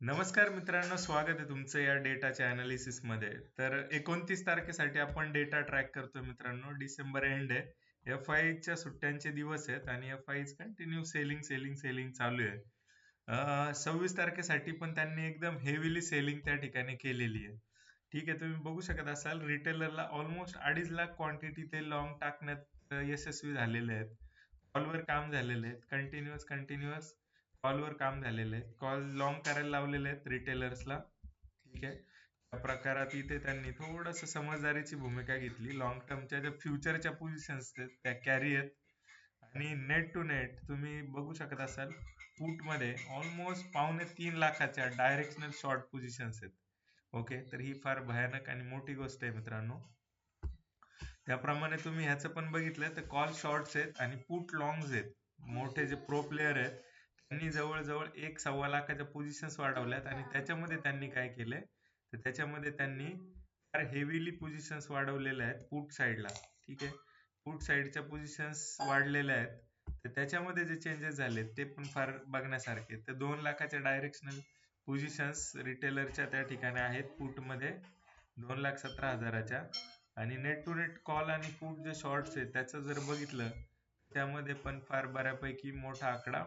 नमस्कार मित्रांनो, स्वागत आहे तुमचं या डेटाच्या अनालिसिस मध्ये. तर 29 तारखेसाठी आपण डेटा ट्रॅक करतोय मित्रांनो. डिसेंबर एंड आहे, एफ आय च्या सुट्ट्यांचे दिवस आहेत आणि F I continue selling selling selling चालू आहे. 26 तारखेसाठी पण त्यांनी एकदम हेवीली सेलिंग त्या ठिकाणी केलेली आहे. ठीक आहे, तुम्ही बघू शकत असाल रिटेलरला ऑलमोस्ट 2.5 लाख क्वांटिटी ते लॉंग टाकण्यात यशस्वी झालेले आहेत. कॉलवर काम झालेले आहेत, कंटिन्युअस कॉलवर काम झालेले आहेत, कॉल लॉंग करायला लावलेले आहेत रिटेलर्सला. ठीक आहे, त्या प्रकारात इथे त्यांनी थोडस समजदारीची भूमिका घेतली. लॉंग टर्मच्या ज्या फ्युचरच्या पोझिशन्स आहेत त्या कॅरी आहेत आणि नेट टू नेट तुम्ही बघू शकत असाल पुट मध्ये ऑलमोस्ट 2.25 लाखाच्या डायरेक्शनल शॉर्ट पोझिशन्स आहेत. ओके, तर ही फार भयानक आणि मोठी गोष्ट आहे मित्रांनो. त्याप्रमाणे तुम्ही ह्याचं पण बघितलं तर कॉल शॉर्ट्स आहेत आणि पुट लॉंग्स आहेत. मोठे जे प्रो प्लेयर आहेत त्यांनी जवळजवळ 1.25 लाखाच्या पोझिशन्स वाढवल्यात आणि त्याच्यामध्ये त्यांनी काय केलंय तर त्याच्यामध्ये त्यांनी फार हेवीली पोझिशन्स वाढवलेल्या आहेत पुट साईडला. ठीक आहे, पुट साईडच्या पोझिशन्स वाढलेल्या आहेत. तर त्याच्यामध्ये जे चेंजेस झाले ते पण फार बघण्यासारखे. तर 2 लाखाच्या डायरेक्शनल पोझिशन्स रिटेलरच्या त्या ठिकाणी आहेत पुटमध्ये 2,17,000च्या. आणि नेट टू नेट कॉल आणि पुट जे शॉर्ट्स आहेत त्याचं जर बघितलं त्यामध्ये पण फार बऱ्यापैकी मोठा आकडा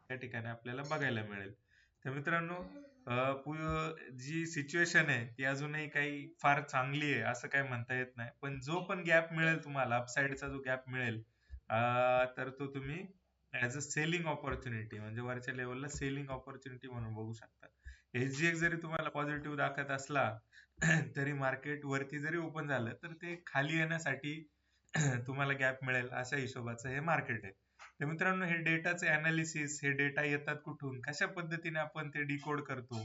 त्या ठिकाणी आपल्याला बघायला मिळेल. तर मित्रांनो, जी सिच्युएशन आहे ती अजूनही काही फार चांगली आहे असं काही म्हणता येत नाही. पण जो पण गॅप मिळेल तुम्हाला, अपसाईडचा जो गॅप मिळेल तर तो तुम्ही ऍज अ सेलिंग ऑपॉर्च्युनिटी म्हणजे वरच्या लेवलला सेलिंग ऑपॉर्च्युनिटी म्हणून बघू शकता. एसजीएक्स जरी तुम्हाला पॉझिटिव्ह दाखवत असला तरी मार्केट वरती जरी ओपन झालं तर ते खाली येण्यासाठी तुम्हाला गॅप मिळेल अशा हिशोबाचं हे मार्केट आहे. तर मित्रांनो, हे डेटाचे अनालिसिस, हे डेटा येतात कुठून, कशा पद्धतीने आपण ते डिकोड करतो.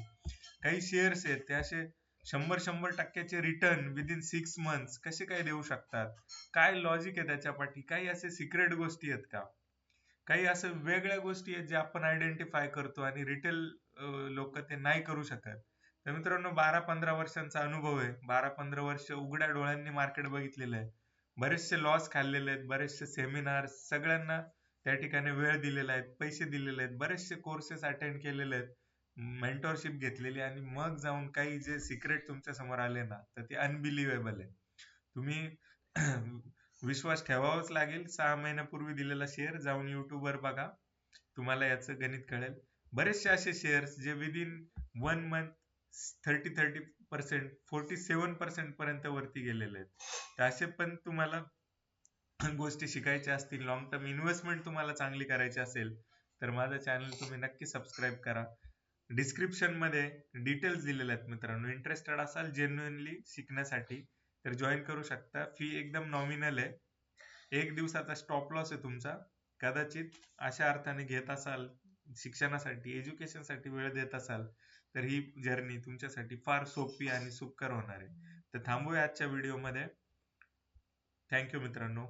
काही शेअर्स आहेत ते असे 100% रिटर्न विदिन 6 मंथ्स कसे काय देऊ शकतात, काय लॉजिक आहे त्याच्या पाठी, काही असे सिक्रेट गोष्टी आहेत का, काही असं वेगळ्या गोष्टी आहेत जे आपण आयडेंटिफाय करतो आणि रिटेल लोक ते नाही करू शकत. तर मित्रांनो, 12-15 वर्षांचा अनुभव आहे, 12-15 वर्ष उघड्या डोळ्यांनी मार्केट बघितलेलं आहे, बरेचसे लॉस खाल्लेले आहेत, बरेचसे सेमिनार सगळ्यांना त्या ठिकाणी वेळ दिलेला आहे, पैसे दिलेले आहेत, बरेचसे कोर्सेस अटेंड केलेले आहेत, मेंटॉरशिप घेतलेली, आणि मग जाऊन काही जे सिक्रेट तुमच्या समोर आले ना तर ते अनबिलिव्हेबल आहे. तुम्ही विश्वास ठेवावाच लागेल. 6 महिन्यापूर्वी दिलेला शेअर जाऊन युट्यूबवर बघा, तुम्हाला याचं गणित कळेल. बरेचसे असे शेअर्स जे विदिन 1 मंथ 30% 47% पर्यंत वरती गेलेले आहेत. तर असे पण तुम्हाला गोष्टी शिकायच्या असतील, लॉंग टर्म इन्व्हेस्टमेंट तुम्हाला चांगली करायची असेल तर माझं चॅनल तुम्ही नक्की सबस्क्राईब करा. डिस्क्रिप्शन मध्ये डिटेल्स दिलेले आहेत मित्रांनो. इंटरेस्टेड असाल जेन्युइनली शिकण्यासाठी तर जॉईन करू शकता. फी एकदम नॉमिनल आहे. 1 दिवसाचा स्टॉप लॉस आहे तुमचा. कदाचित अशा अर्थाने घेत असाल, शिक्षणासाठी एज्युकेशनसाठी वेळ देत असाल तर ही जर्नी तुमच्यासाठी फार सोपी आणि सुखकर होणार आहे. तर थांबूया आजच्या व्हिडिओमध्ये. थँक्यू मित्रांनो.